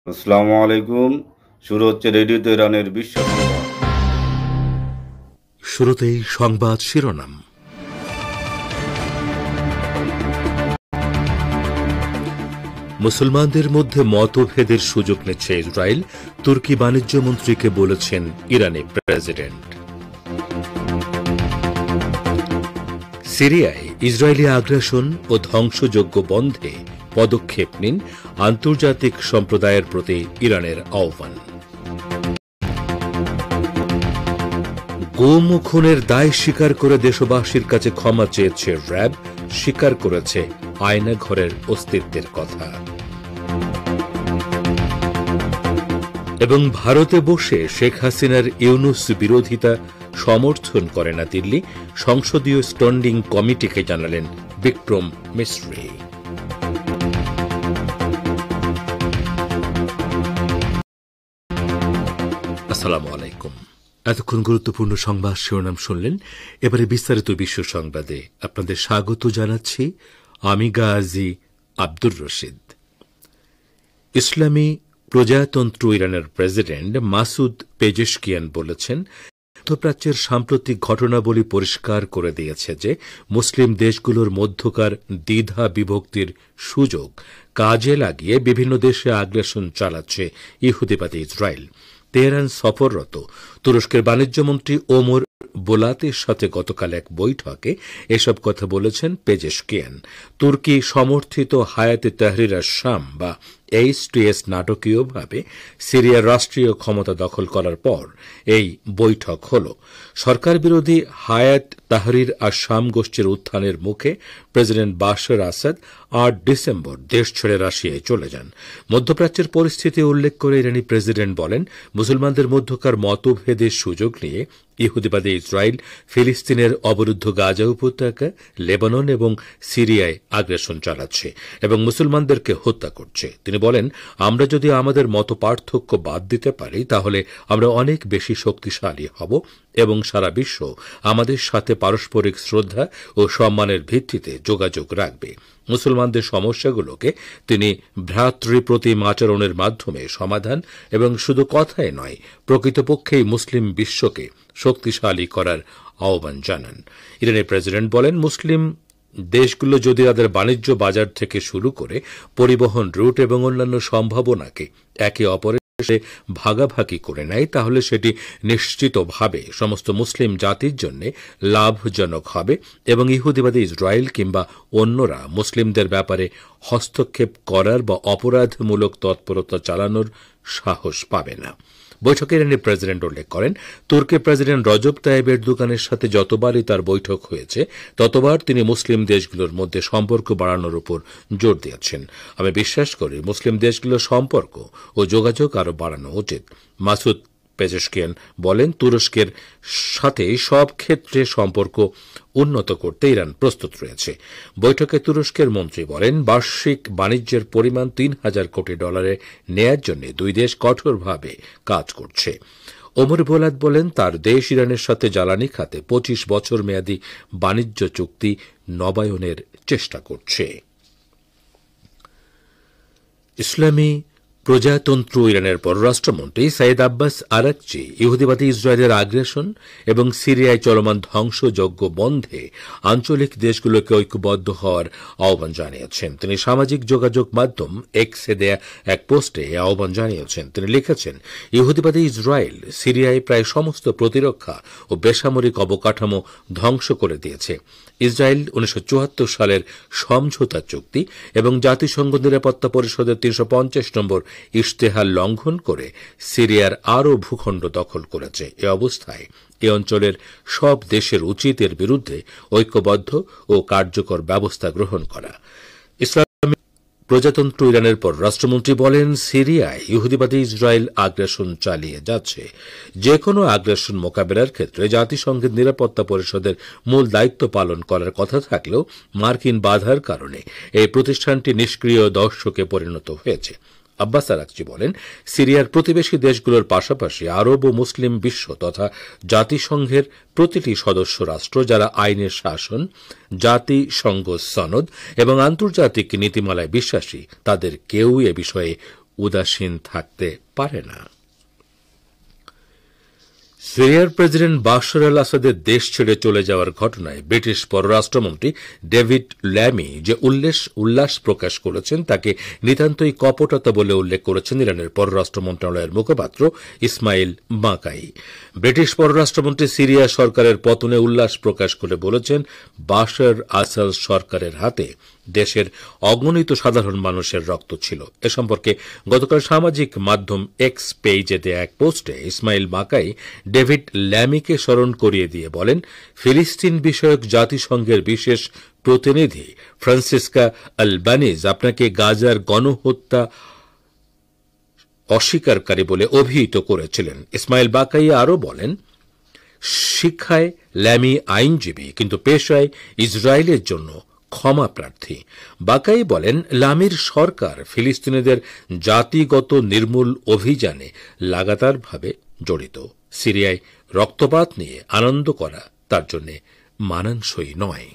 আসসালামু আলাইকুম। শুরু হচ্ছে রেডিও তেহরানের বিশ্ব সংবাদ। শুরুতেই সংবাদ শিরোনাম। মুসলমানদের মধ্যে মতভেদের সুযোগ নিচ্ছে ইসরায়েল, তুর্কি বাণিজ্য মন্ত্রীকে বলেছেন ইরানি প্রেসিডেন্ট। সিরিয়ায় ইসরায়েলি আগ্রাসন ও ধ্বংসযজ্ঞ বন্ধে পদক্ষেপ নিন, আন্তর্জাতিক সম্প্রদায়ের প্রতি ইরানের আহ্বান। গুম ও খুনের দায় স্বীকার করে দেশবাসীর কাছে ক্ষমা চেয়েছে র্যাব, স্বীকার করেছে আয়নাঘরের অস্তিত্বের কথা। এবং ভারতে বসে শেখ হাসিনার ইউনূস বিরোধিতা সমর্থন করে না দিল্লি, সংসদীয় স্ট্যান্ডিং কমিটিকে জানালেন বিক্রম মিশ্রি। আসসালামু আলাইকুম। এতক্ষণ গুরুত্বপূর্ণ সংবাদ শিরোনাম শুনলেন। এবারে বিস্তারিত বিশ্ব সংবাদে আপনাদের স্বাগত জানাচ্ছি। আমি গাজী আব্দুর রশিদ। ইসলামী প্রজাতন্ত্র ইরানের প্রেসিডেন্ট মাসুদ পেজেশকিয়ান বলেছেন, মধ্যপ্রাচ্যের সাম্প্রতিক ঘটনাবলী পরিষ্কার করে দিয়েছে যে মুসলিম দেশগুলোর মধ্যকার দ্বিধা বিভক্তির সুযোগ কাজে লাগিয়ে বিভিন্ন দেশে আগ্রাসন চালাচ্ছে ইহুদিবাদী ইসরায়েল। তেহরান সফররত তুরস্কের বাণিজ্যমন্ত্রী ওমর বোলাতের সাথে গতকাল এক বৈঠকে এসব কথা বলেছেন পেজেশকিয়ান। তুর্কি সমর্থিত হায়াতে তাহরির আশ-শাম বা এইচটিএস নাটকীয়ভাবে সিরিয়ার রাষ্ট্রীয় ক্ষমতা দখল করার পর এই বৈঠক হল। সরকার বিরোধী হায়াত তাহরির আশ-শাম গোষ্ঠীর উত্থানের মুখে প্রেসিডেন্ট বাশার আসাদ ৮ ডিসেম্বর দেশ ছেড়ে রাশিয়ায় চলে যান। মধ্যপ্রাচ্যের পরিস্থিতি উল্লেখ করে ইরানি প্রেসিডেন্ট বলেন, মুসলমানদের মধ্যকার মতভেদের সুযোগ নিয়ে ইহুদিবাদী ইসরায়েল ফিলিস্তিনের অবরুদ্ধ গাজা উপত্যকা, লেবানন এবং সিরিয়ায় আগ্রাসন চালাচ্ছে এবং মুসলমানদেরকে হত্যা করছে। তিনি বলেন, আমরা যদি আমাদের মত পার্থক্য বাদ দিতে পারি তাহলে আমরা অনেক বেশি শক্তিশালী হব এবং সারা বিশ্ব আমাদের সাথে পারস্পরিক শ্রদ্ধা ও সম্মানের ভিত্তিতে যোগাযোগ রাখবে। মুসলমানদের সমস্যাগুলোকে তিনি ভ্রাতৃপ্রতিম আচরণের মাধ্যমে সমাধান এবং শুধু কথায় নয়, প্রকৃতপক্ষেই মুসলিম বিশ্বকে শক্তিশালী করার আহ্বান জানান। ইরানের প্রেসিডেন্ট বলেন, মুসলিম দেশগুলো যদি তাদের বাণিজ্য বাজার থেকে শুরু করে পরিবহন রুট এবং অন্যান্য সম্ভাবনাকে একে অপরের ভাগাভাগি করে নেয় তাহলে সেটি নিশ্চিতভাবে সমস্ত মুসলিম জাতির জন্য লাভজনক হবে এবং ইহুদিবাদী ইসরায়েল কিংবা অন্যরা মুসলিমদের ব্যাপারে হস্তক্ষেপ করার বা অপরাধমূলক তৎপরতা চালানোর সাহস পাবে না। বৈঠকে ইরানের প্রেসিডেন্ট উল্লেখ করেন, তুর্কি প্রেসিডেন্ট রজব তাইয়েব এরদোগানের সাথে যতবারই তার বৈঠক হয়েছে ততবার তিনি মুসলিম দেশগুলোর মধ্যে সম্পর্ক বাড়ানোর উপর জোর দিয়েছেন। আমি বিশ্বাস করি মুসলিম দেশগুলোর সম্পর্ক ও যোগাযোগ আরও বাড়ানো উচিত। মাসুদ পেজেশকিয়ান বলেন, তুরস্কের সাথে সব ক্ষেত্রে সম্পর্ক উন্নত করতে ইরান প্রস্তুত রয়েছে। বৈঠকে তুরস্কের মন্ত্রী বলেন, বার্ষিক বাণিজ্যের পরিমাণ $৩,০০০ কোটি নেয়ার জন্য দুই দেশ কঠোরভাবে কাজ করছে। ওমর বোলাত বলেন, তার দেশ ইরানের সাথে জ্বালানি খাতে ২৫ বছর মেয়াদী বাণিজ্য চুক্তি নবায়নের চেষ্টা করছে। ইসলামী প্রজাতন্ত্র ইরানের পররাষ্ট্রমন্ত্রী সাইদ আব্বাস আরাকচি ইহুদিবাদী ইসরায়েলের আগ্রাসন এবং সিরিয়ায় চলমান ধ্বংসযজ্ঞ বন্ধে আঞ্চলিক দেশগুলোকে ঐক্যবদ্ধ হওয়ার আহ্বান জানিয়েছেন। তিনি সামাজিক যোগাযোগ মাধ্যম এক্সে দেয়া এক পোস্টে এই আহ্বান জানিয়েছেন। তিনি লিখেছেন, ইহুদিবাদী ইসরায়েল সিরিয়ায় প্রায় সমস্ত প্রতিরক্ষা ও বেসামরিক অবকাঠামো ধ্বংস করে দিয়েছে। ইসরায়েল ১৯৭৪ সালের সমঝোতা চুক্তি এবং জাতিসংঘ নিরাপত্তা পরিষদের ৩৫০ নম্বর ইশতেহার লঙ্ঘন করে সিরিয়ার আরও ভূখণ্ড দখল করেছে। এ অবস্থায় এ অঞ্চলের সব দেশের উচিত এর বিরুদ্ধে ঐক্যবদ্ধ ও কার্যকর ব্যবস্থা গ্রহণ করা। ইসলামী প্রজাতন্ত্র ইরানের পররাষ্ট্রমন্ত্রী বলেন, সিরিয়ায় ইহুদিবাদী ইসরায়েল আগ্রাসন চালিয়ে যাচ্ছে। যে কোনো আগ্রাসন মোকাবেলার ক্ষেত্রে জাতিসংঘের নিরাপত্তা পরিষদের মূল দায়িত্ব পালন করার কথা থাকলেও মার্কিন বাধার কারণে এই প্রতিষ্ঠানটি নিষ্ক্রিয় দর্শকে পরিণত হয়েছে। আব্বাস আরাকচি বলেন, সিরিয়ার প্রতিবেশী দেশগুলোর পাশাপাশি আরব ও মুসলিম বিশ্ব তথা জাতিসংঘের প্রতিটি সদস্য রাষ্ট্র যারা আইনের শাসন, জাতিসংঘ সনদ এবং আন্তর্জাতিক নীতিমালায় বিশ্বাসী তাদের কেউই এ বিষয়ে উদাসীন থাকতে পারে না। সিরিয়ার প্রেসিডেন্ট বাশার আল আসাদের দেশ ছেড়ে চলে যাওয়ার ঘটনায় ব্রিটিশ পররাষ্ট্রমন্ত্রী ডেভিড ল্যামি যে উল্লাস প্রকাশ করেছেন তাকে নিতান্তই কপটতা বলে উল্লেখ করেছেন ইরানের পররাষ্ট্র মন্ত্রণালয়ের মুখপাত্র ইসমাইল বাকাই। ব্রিটিশ পররাষ্ট্রমন্ত্রী সিরিয়া সরকারের পতনে উল্লাস প্রকাশ করে বলেছেন, বাশার আসাদ সরকারের হাতে দেশের অগণিত সাধারণ মানুষের রক্ত ছিল। এ সম্পর্কে গতকাল সামাজিক মাধ্যম এক্স পেজে দেয়া এক পোস্টে ইসমাইল বাকাই ডেভিড ল্যামিকে স্মরণ করিয়ে দিয়ে বলেন, ফিলিস্তিন বিষয়ক জাতিসংঘের বিশেষ প্রতিনিধি ফ্রান্সিসকা আলবানিজ আপনাকে গাজার গণহত্যা অস্বীকারী বলে অভিহিত করেছিলেন। ইসমাইল বাকাই আরও বলেন, শিক্ষায় ল্যামি আইনজীবী, কিন্তু পেশায় ইসরায়েলের জন্য ক্ষমা প্রার্থী। বাকাই বলেন, লামির সরকার ফিলিস্তিনিদের জাতিগত নির্মূল অভিযানে লাগাতারভাবে জড়িত। সিরিয়ায় রক্তপাত নিয়ে আনন্দ করা তার জন্য মানানসই নয়।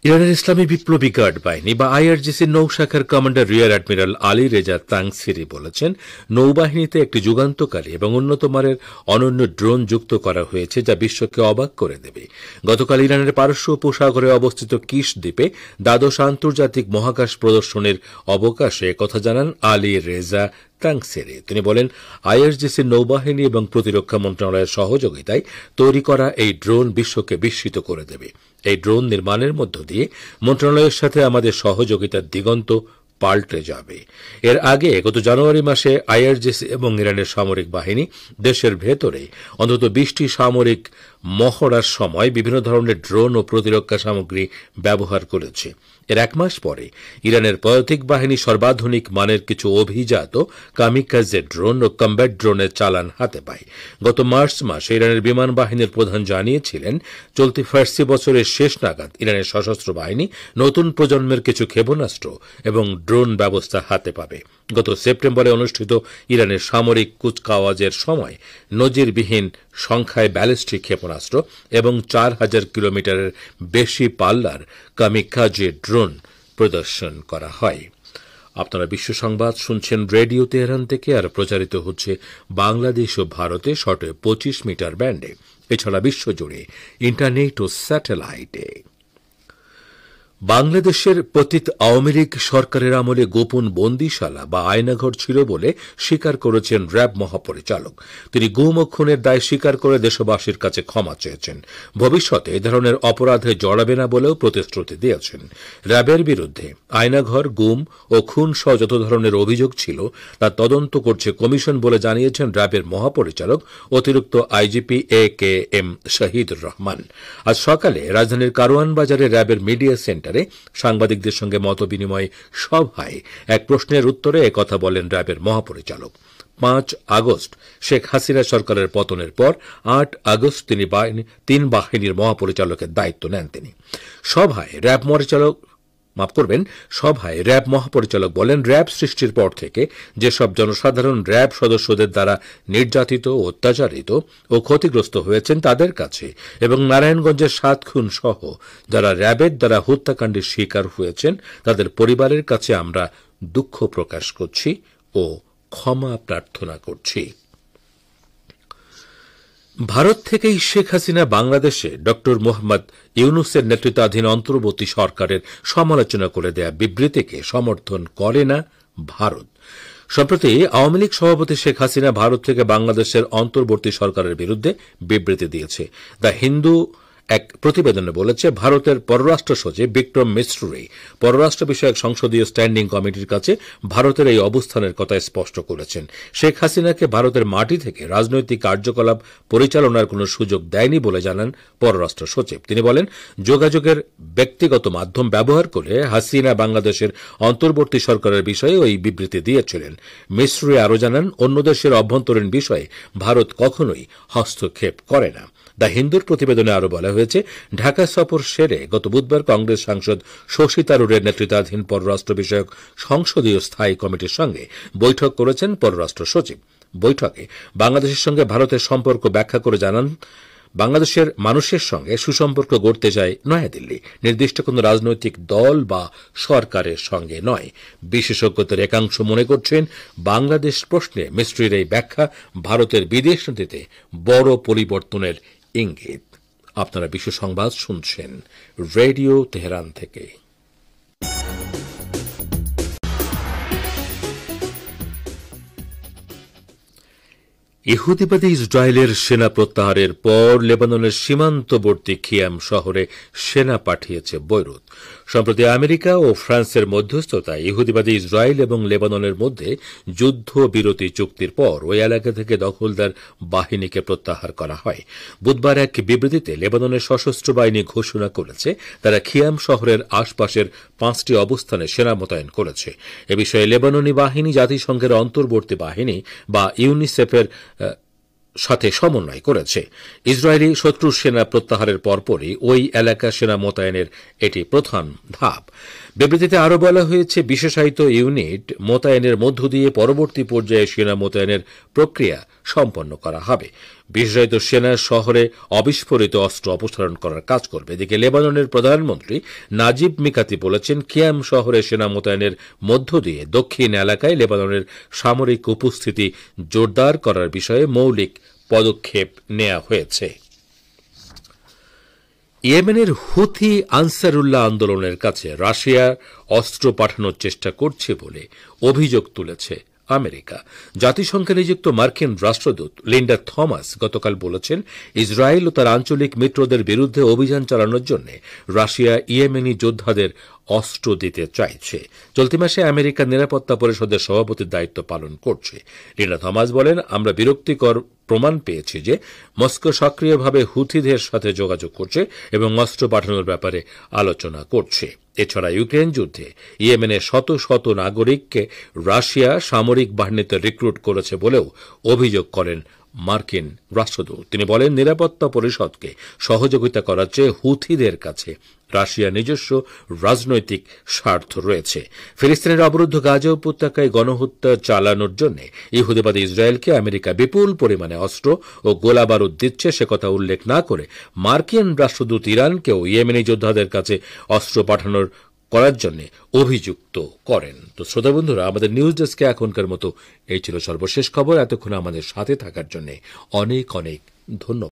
ইরানের ইসলামী বিপ্লবী গার্ড বাহিনী বা আইআরজিসির নৌশাখার commander rear admiral Ali Reza Tangsiri বলেছেন, নৌবাহিনীতে একটি যুগান্তকারী এবং উন্নত মানের অনন্য ড্রোন যুক্ত করা হয়েছে যা বিশ্বকে অবাক করে দেবে। গতকাল ইরানের পারস্য উপসাগরে অবস্থিত কিশ দ্বীপে দ্বাদশ আন্তর্জাতিক মহাকাশ প্রদর্শনীর অবকাশে একথা জানান আলী রেজা তাংসিরি। তিনি বলেন, আইআরজিসির নৌবাহিনী এবং প্রতিরক্ষা মন্ত্রণালয়ের সহযোগিতায় তৈরি করা এই ড্রোন বিশ্বকে বিস্মিত করে দেবে। এই ড্রোন নির্মাণের মধ্য দিয়ে মন্ত্রণালয়ের সাথে আমাদের সহযোগিতার দিগন্ত পাল্টে যাবে। এর আগে গত জানুয়ারি মাসে আইআরজিসি এবং ইরানের সামরিক বাহিনী দেশের ভেতরে অন্তত 20টি সামরিক মহড়ার সময় বিভিন্ন ধরনের ড্রোন ও প্রতিরক্ষা সামগ্রী ব্যবহার করেছে। এর এক মাস পরে ইরানের পদাতিক বাহিনী সর্বাধুনিক মানের কিছু অভিজাত কামিকাজে ড্রোন ও কম্ব্যাট ড্রোনের চালান হাতে পায়। গত মার্চ মাসে ইরানের বিমান বাহিনীর প্রধান জানিয়েছিলেন, চলতি ফার্সি বছরের শেষ নাগাদ ইরানের সশস্ত্র বাহিনী নতুন প্রজন্মের কিছু ক্ষেপণাস্ত্র এবং ড্রোন ব্যবস্থা হাতে পাবে। গত সেপ্টেম্বরে অনুষ্ঠিত ইরানের সামরিক কুচকাওয়াজের সময় নজিরবিহীন সংখ্যায় ব্যালিস্টিক ক্ষেপণাস্ত্র এবং 4000 কিলোমিটারের বেশি পাল্লার কামিকাজে ড্রোন প্রদর্শন করা হয়। আপনারা বিশ্ব সংবাদ শুনছেন রেডিও তেহরান থেকে, আর প্রচারিত হচ্ছে বাংলাদেশ ও ভারতে শর্টওয়েভ 25 মিটার ব্যান্ডে, এছাড়া বিশ্বজুড়ে ইন্টারনেট ও স্যাটেলাইটে। বাংলাদেশের পতিত আওয়ামী লীগ সরকারের আমলে গোপন বন্দিশালা বা আয়নাঘর ছিল বলে স্বীকার করেছেন র্যাব মহাপরিচালক। তিনি গুম ও খুনের দায় স্বীকার করে দেশবাসীর কাছে ক্ষমা চেয়েছেন। ভবিষ্যতে এ ধরনের অপরাধে জড়াবে না বলেও প্রতিশ্রুতি দিয়েছেন। র্যাবের বিরুদ্ধে আয়নাঘর, গুম ও খুন সহ যত ধরনের অভিযোগ ছিল তা তদন্ত করছে কমিশন বলে জানিয়েছেন র্যাবের মহাপরিচালক অতিরিক্ত আইজিপি এ.কে.এম. শহীদুর রহমান। আজ সকালে রাজধানীর কারওয়ান বাজারে র্যাবের মিডিয়া সেন্টার সাংবাদিকদের সঙ্গে মতবিনিময় সভায় এক প্রশ্নের উত্তরে একথা বলেন র্যাবের মহাপরিচালক। 5 আগস্ট শেখ হাসিনা সরকারের পতনের পর 8 আগস্ট তিনি 3 বাহিনীর মহাপরিচালকের দায়িত্ব নেন। তিনি সভায় র্যাব মহাপরিচালক বলেন, র্যাব সৃষ্টির পর থেকে যেসব জনসাধারণ র্যাব সদস্যদের দ্বারা নির্যাতিত, অত্যাচারিত ও ক্ষতিগ্রস্ত হয়েছেন তাদের কাছে এবং নারায়ণগঞ্জের 7 খুন সহ যারা র্যাবের দ্বারা হত্যাকাণ্ডের শিকার হয়েছেন তাদের পরিবারের কাছে আমরা দুঃখ প্রকাশ করছি ও ক্ষমা প্রার্থনা করছি। ভারত থেকেই শেখ হাসিনা বাংলাদেশে ড মোহাম্মদ ইউনূসের নেতৃত্বাধীন অন্তর্বর্তী সরকারের সমালোচনা করে দেয়া বিবৃতিকে সমর্থন করে না ভারত। সম্প্রতি আওয়ামী লীগ সভাপতি শেখ হাসিনা ভারত থেকে বাংলাদেশের অন্তর্বর্তী সরকারের বিরুদ্ধে বিবৃতি দিয়েছে। দ্য হিন্দু এক প্রতিবেদনে বলেছে, ভারতের পররাষ্ট্র সচিব বিক্রম মিশ্রি পররাষ্ট্র বিষয়ক সংসদীয় স্ট্যান্ডিং কমিটির কাছে ভারতের এই অবস্থানের কথা স্পষ্ট করেছেন। শেখ হাসিনাকে ভারতের মাটি থেকে রাজনৈতিক কার্যকলাপ পরিচালনার কোনো সুযোগ দেয়নি বলে জানান পররাষ্ট্র সচিব। তিনি বলেন, যোগাযোগের ব্যক্তিগত মাধ্যম ব্যবহার করে হাসিনা বাংলাদেশের অন্তর্বর্তী সরকারের বিষয়ে ওই বিবৃতি দিয়েছিলেন। মিশ্রি আরও জানান, অন্য দেশের অভ্যন্তরীণ বিষয়ে ভারত কখনোই হস্তক্ষেপ করে না। দ্য হিন্দুর প্রতিবেদনে আরও বলা হয়েছে, ঢাকা সফর সেরে গত বুধবার কংগ্রেস সাংসদ শশী থারুরের নেতৃত্বাধীন পররাষ্ট্র বিষয়ক সংসদীয় স্থায়ী কমিটির সঙ্গে বৈঠক করেছেন পররাষ্ট্র সচিব। বৈঠকে বাংলাদেশের সঙ্গে ভারতের সম্পর্ক ব্যাখ্যা করে জানান, বাংলাদেশের মানুষের সঙ্গে সুসম্পর্ক গড়তে চায় নয়াদিল্লি, নির্দিষ্ট কোনো রাজনৈতিক দল বা সরকারের সঙ্গে নয়। বিশেষজ্ঞদের একাংশ মনে করছেন বাংলাদেশ প্রশ্নে মিস্ত্রির এই ব্যাখ্যা ভারতের বিদেশ নীতিতে বড় পরিবর্তনের ইঙ্গিত। আপনারা বিশ্ব সংবাদ শুনছেন রেডিও তেহরান থেকে। ইহুদিবাদী ইসরায়েলের সেনা প্রত্যাহারের পর লেবাননের সীমান্তবর্তী খিয়াম শহরে সেনা পাঠিয়েছে বৈরুত। সম্প্রতি আমেরিকা ও ফ্রান্সের মধ্যস্থতায় ইহুদিবাদী ইসরায়েল এবং লেবাননের মধ্যে যুদ্ধবিরতি চুক্তির পর ওই এলাকা থেকে দখলদার বাহিনীকে প্রত্যাহার করা হয়। বুধবার এক বিবৃতিতে লেবাননের সশস্ত্র বাহিনী ঘোষণা করেছে তারা খিয়াম শহরের আশপাশের 5টি অবস্থানে সেনা মোতায়েন করেছে। এ বিষয়ে লেবাননি বাহিনী জাতিসংঘের অন্তর্বর্তী বাহিনী বা ইউনিসেফের সাথে সমন্বয় করেছে। ইসরায়েলি শত্রুর সেনা প্রত্যাহারের পরপরই ওই এলাকা সেনা মোতায়েনের এটি প্রধান ধাপ। বিবৃতিতে আরও বলা হয়েছে, বিশেষায়িত ইউনিট মোতায়েনের মধ্য দিয়ে পরবর্তী পর্যায়ে সেনা মোতায়েনের প্রক্রিয়া সম্পন্ন করা হবে। বিশেষায়িত সেনা শহরে অবিস্ফোরিত অস্ত্র অপসারণ করার কাজ করবে। এদিকে লেবাননের প্রধানমন্ত্রী নাজিব মিকাতি বলেছেন, খিয়াম শহরে সেনা মোতায়েনের মধ্য দিয়ে দক্ষিণ এলাকায় লেবাননের সামরিক উপস্থিতি জোরদার করার বিষয়ে মৌলিক পদক্ষেপ নেওয়া হয়েছে। ইয়েমেনের হুথি আনসারুল্লাহ আন্দোলনের কাছে রাশিয়া অস্ত্র পাঠানোর চেষ্টা করছে বলে অভিযোগ তুলেছে আমেরিকা। জাতিসংঘে নিযুক্ত মার্কিন রাষ্ট্রদূত লিন্ডা থমাস গতকাল বলেছেন, ইসরায়েল ও তার আঞ্চলিক মিত্রদের বিরুদ্ধে অভিযান চালানোর জন্য রাশিয়া ইয়েমেনি যোদ্ধাদের অস্ত্র দিতে চাইছে। চলতি মাসে আমেরিকার নিরাপত্তা পরিষদের সভাপতির দায়িত্ব পালন করছে। লিন্ডা থমাস বলেন, আমরা বিরক্তিকর প্রমাণ পেয়েছি যে মস্কো সক্রিয়ভাবে হুথিদের সাথে যোগাযোগ করছে এবং অস্ত্র পাঠানোর ব্যাপারে আলোচনা করছে। এছাড়া ইউক্রেন যুদ্ধে ইয়েমেনের শত শত নাগরিককে রাশিয়া সামরিক বাহিনীতে রিক্রুট করেছে বলেও অভিযোগ করেন মার্কিন রাষ্ট্রদূত। তিনি বলেন, নিরাপত্তা পরিষদকে সহযোগিতা করার চেয়ে হুথিদের কাছে রাশিয়ার নিজস্ব রাজনৈতিক স্বার্থ রয়েছে। ফিলিস্তিনের অবরুদ্ধ গাজা উপত্যকায় গণহত্যা চালানোর জন্য ইহুদিবাদী ইসরায়েলকে আমেরিকা বিপুল পরিমাণে অস্ত্র ও গোলাবারুদ দিচ্ছে সে কথা উল্লেখ না করে মার্কিন রাষ্ট্রদূত ইরানকেও ইয়েমেনি যোদ্ধাদের কাছে অস্ত্র পাঠানোর করার জন্য অভিযুক্ত করেন। তো শ্রোতা বন্ধুরা, আমাদের নিউজ ডেস্কে এখনকার মতো এই ছিল সর্বশেষ খবর। এতক্ষণ আমাদের সাথে থাকার জন্য অনেক অনেক ধন্যবাদ।